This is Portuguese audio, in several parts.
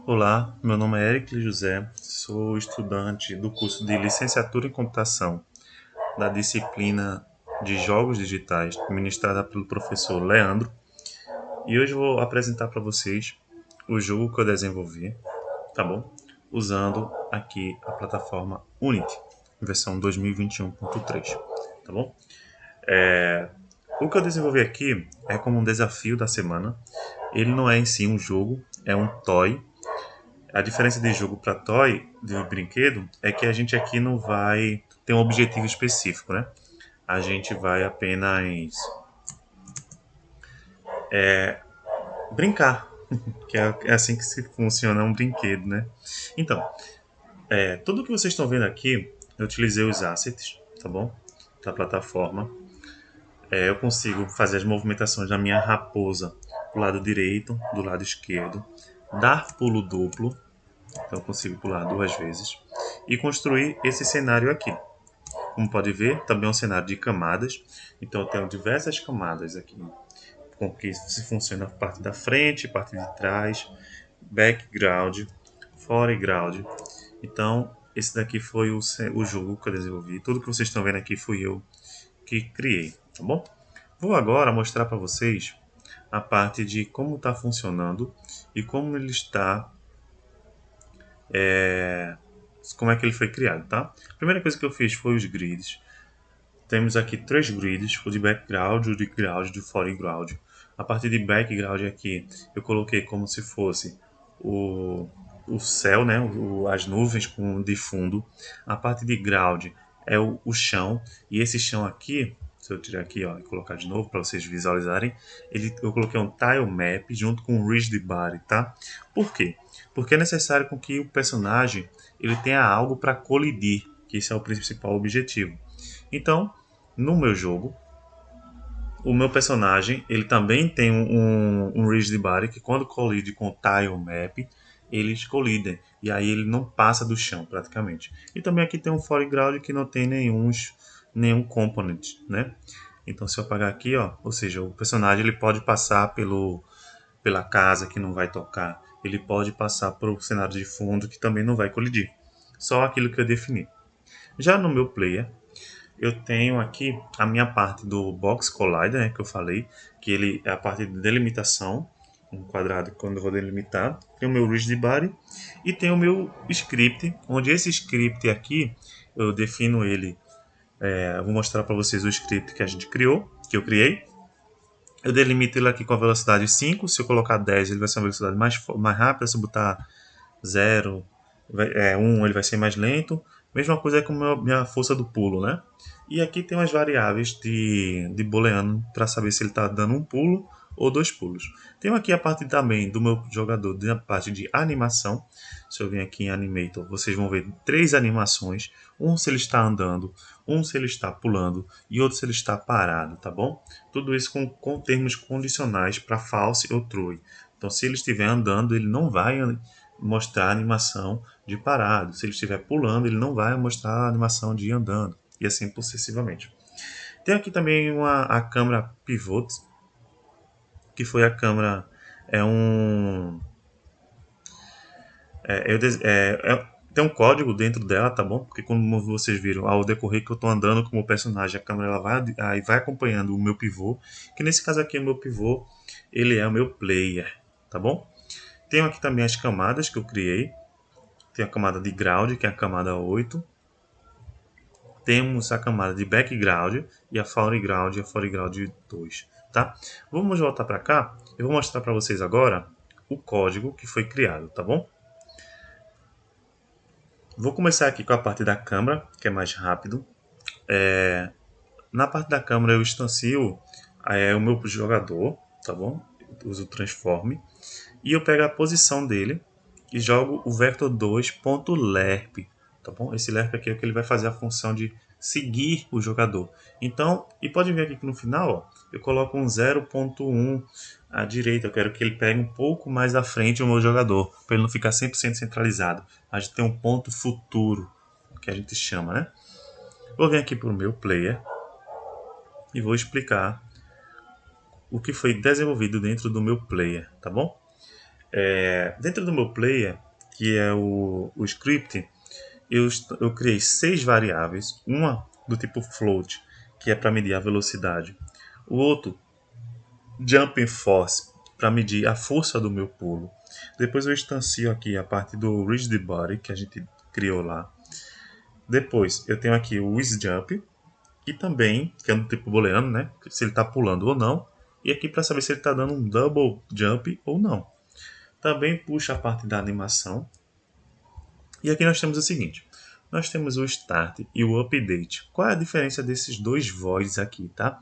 Olá, meu nome é Eric José, sou estudante do curso de Licenciatura em Computação da disciplina de Jogos Digitais, ministrada pelo professor Leandro, e hoje vou apresentar para vocês o jogo que eu desenvolvi, tá bom? Usando aqui a plataforma Unity, versão 2021.3, tá bom? O que eu desenvolvi aqui é como um desafio da semana. Ele não é em si um jogo, é um toy. A diferença de jogo para toy, de brinquedo, é que a gente aqui não vai ter um objetivo específico, né? A gente vai apenas brincar, que é assim que se funciona um brinquedo, né? Então, tudo que vocês estão vendo aqui, eu utilizei os assets, tá bom? Da plataforma. Eu consigo fazer as movimentações da minha raposa do lado direito, do lado esquerdo, dar pulo duplo, então eu consigo pular duas vezes, e construir esse cenário aqui. Como pode ver, também é um cenário de camadas. Então eu tenho diversas camadas aqui, com que se funciona a parte da frente, parte de trás, background, foreground. Então esse daqui foi o jogo que eu desenvolvi. Tudo que vocês estão vendo aqui fui eu que criei, tá bom? Vou agora mostrar para vocês a parte de como está funcionando e como ele está, como é que ele foi criado, tá? A primeira coisa que eu fiz foi os grids. Temos aqui três grids, o de background, o de ground e o de foreground. A parte de background aqui eu coloquei como se fosse o, o céu, né? As nuvens de fundo. A parte de ground é o chão, e esse chão aqui, se eu tirar aqui ó, e colocar de novo para vocês visualizarem, eu coloquei um tile map junto com um rigid body, tá? Por quê? Porque é necessário com que o personagem ele tenha algo para colidir, que esse é o principal objetivo. Então, no meu jogo, o meu personagem ele também tem um rigid body que quando colide com o tile map, eles colidem e aí ele não passa do chão praticamente. E também aqui tem um foreground que não tem nenhum component, né? Então se eu apagar aqui, ó, ou seja, o personagem ele pode passar pela casa que não vai tocar, ele pode passar por cenário de fundo que também não vai colidir. Só aquilo que eu defini. Já no meu player, eu tenho aqui a minha parte do Box Collider, né, que eu falei, que ele é a parte de delimitação, um quadrado quando eu vou delimitar. Tem o meu Rigid Body e tem o meu script, onde esse script aqui, eu defino ele, vou mostrar para vocês o script que a gente criou, que eu criei. Eu delimito ele aqui com a velocidade 5, se eu colocar 10 ele vai ser uma velocidade mais rápida, se eu botar 0, 1 ele vai ser mais lento. Mesma coisa com minha força do pulo, né? E aqui tem umas variáveis de booleano para saber se ele está dando um pulo ou dois pulos. Tenho aqui a parte também do meu jogador, da parte de animação. Se eu vir aqui em Animator, vocês vão ver três animações. Um se ele está andando, um se ele está pulando e outro se ele está parado, tá bom? Tudo isso com termos condicionais para false ou true. Então, se ele estiver andando, ele não vai mostrar a animação de parado. Se ele estiver pulando, ele não vai mostrar a animação de andando. E assim sucessivamente. Tem aqui também a câmera pivot, que foi a câmera. É um. Tem um código dentro dela, tá bom? Porque como vocês viram, ao decorrer que eu estou andando como personagem, a câmera ela vai acompanhando o meu pivô, que nesse caso aqui o meu pivô, ele é o meu player, tá bom? Tenho aqui também as camadas que eu criei. Tem a camada de ground, que é a camada 8. Temos a camada de background e a foreground 2, tá? Vamos voltar para cá. Eu vou mostrar para vocês agora o código que foi criado, tá bom? Vou começar aqui com a parte da câmera, que é mais rápido. Na parte da câmera eu instancio o meu jogador, tá bom? Eu uso o transform e eu pego a posição dele e jogo o vector2.lerp, tá bom? Esse lerp aqui é o que ele vai fazer a função de seguir o jogador. Então, e pode ver aqui que no final, ó, eu coloco um 0.1 à direita, eu quero que ele pegue um pouco mais à frente o meu jogador, para ele não ficar 100% centralizado. A gente tem um ponto futuro, que a gente chama, né? Vou vir aqui para o meu player e vou explicar o que foi desenvolvido dentro do meu player, tá bom? Dentro do meu player, que é o script, eu criei 6 variáveis. Uma do tipo float, que é para medir a velocidade. O outro, jumping force, para medir a força do meu pulo. Depois eu instancio aqui a parte do rigid body, que a gente criou lá. Depois eu tenho aqui o jump, e também, que é do tipo booleano, né? Se ele está pulando ou não. E aqui para saber se ele está dando um double jump ou não. Também puxa a parte da animação. E aqui nós temos o seguinte. Nós temos o start e o update. Qual é a diferença desses dois voids aqui, tá?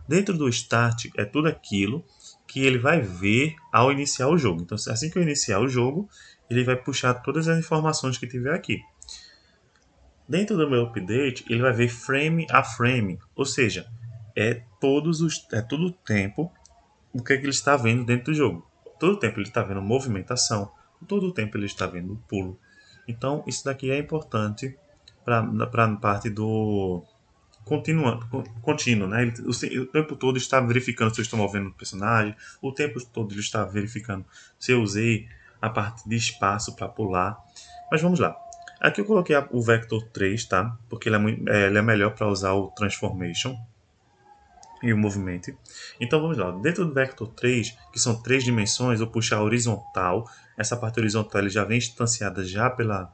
Dentro do start é tudo aquilo que ele vai ver ao iniciar o jogo. Então, assim que eu iniciar o jogo, ele vai puxar todas as informações que tiver aqui. Dentro do meu update, ele vai ver frame a frame, ou seja, é todo o tempo o que, é que ele está vendo dentro do jogo. Todo o tempo ele está vendo movimentação, todo o tempo ele está vendo pulo. Então, isso daqui é importante para a parte do contínuo, né? O tempo todo está verificando se eu estou movendo o personagem, o tempo todo ele está verificando se eu usei a parte de espaço para pular. Mas vamos lá. Aqui eu coloquei o Vector 3, tá? Porque ele é melhor para usar o Transformation e o movimento. Então vamos lá. Dentro do Vector 3, que são 3 dimensões, eu puxar a horizontal. Essa parte horizontal ele já vem instanciada já pela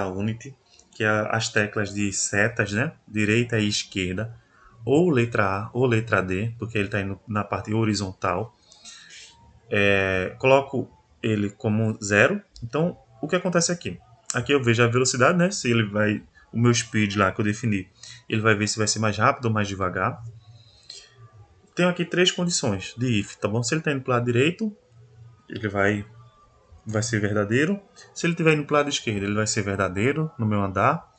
Unity, que é as teclas de setas, né? Direita e esquerda, ou letra A ou letra D, porque ele está indo na parte horizontal. Coloco ele como 0. Então, o que acontece aqui? Aqui eu vejo a velocidade, né? Se ele vai, o meu speed lá que eu defini, ele vai ver se vai ser mais rápido ou mais devagar. Tenho aqui 3 condições de if, tá bom? Se ele está indo para o lado direito, ele vai ser verdadeiro. Se ele estiver indo para o lado esquerdo, ele vai ser verdadeiro no meu andar.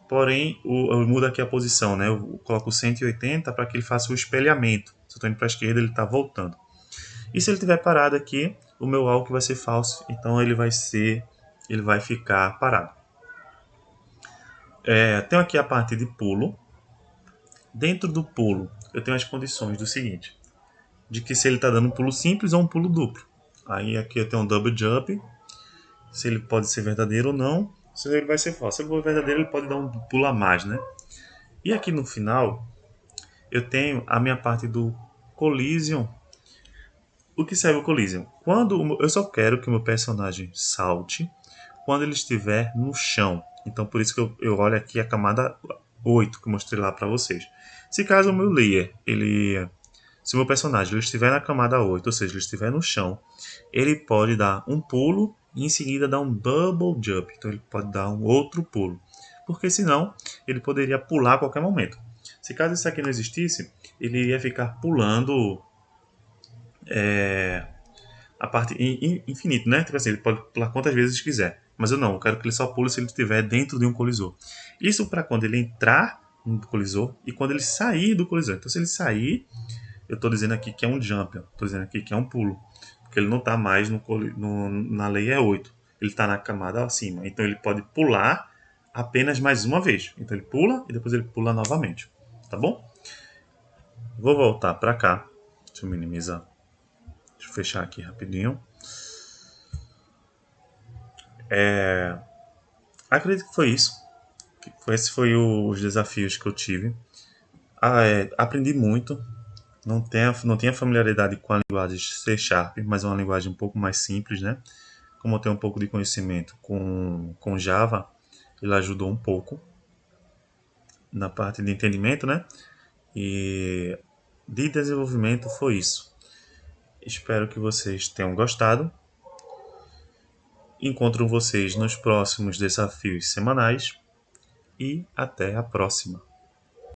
Porém, eu mudo aqui a posição, né? Eu coloco 180 para que ele faça o espelhamento. Se eu estou indo para a esquerda, ele está voltando. E se ele estiver parado aqui, o meu walk vai ser falso, então ele vai ficar parado. Tenho aqui a parte de pulo. Dentro do pulo, eu tenho as condições do seguinte, de que se ele está dando um pulo simples ou um pulo duplo. Aí aqui eu tenho um double jump, se ele pode ser verdadeiro ou não, se ele vai ser falso. Se ele for verdadeiro, ele pode dar um pulo a mais, né? E aqui no final, eu tenho a minha parte do collision. O que serve o collision? Quando eu só quero que o meu personagem salte quando ele estiver no chão. Então por isso que eu olho aqui a camada 8 que eu mostrei lá para vocês. Se caso o meu layer, se o meu personagem ele estiver na camada 8, ou seja, ele estiver no chão, ele pode dar um pulo e em seguida dar um double jump. Então ele pode dar um outro pulo. Porque senão ele poderia pular a qualquer momento. Se caso isso aqui não existisse, ele iria ficar pulando a parte infinito, né? Tipo assim, ele pode pular quantas vezes quiser. Mas eu não, eu quero que ele só pule se ele estiver dentro de um colisor. Isso para quando ele entrar no colisor e quando ele sair do colisor. Então se ele sair, eu estou dizendo aqui que é um jump, estou dizendo aqui que é um pulo. Porque ele não está mais na lei é 8. Ele está na camada acima. Então ele pode pular apenas mais uma vez. Então ele pula e depois ele pula novamente. Tá bom? Vou voltar para cá. Deixa eu minimizar. Deixa eu fechar aqui rapidinho. Acredito que foi isso. Esses foram os desafios que eu tive. Aprendi muito. Não tinha familiaridade com a linguagem C Sharp, mas é uma linguagem um pouco mais simples, né? Como eu tenho um pouco de conhecimento com Java, ele ajudou um pouco na parte de entendimento, né? E de desenvolvimento foi isso. Espero que vocês tenham gostado. Encontro vocês nos próximos desafios semanais e até a próxima.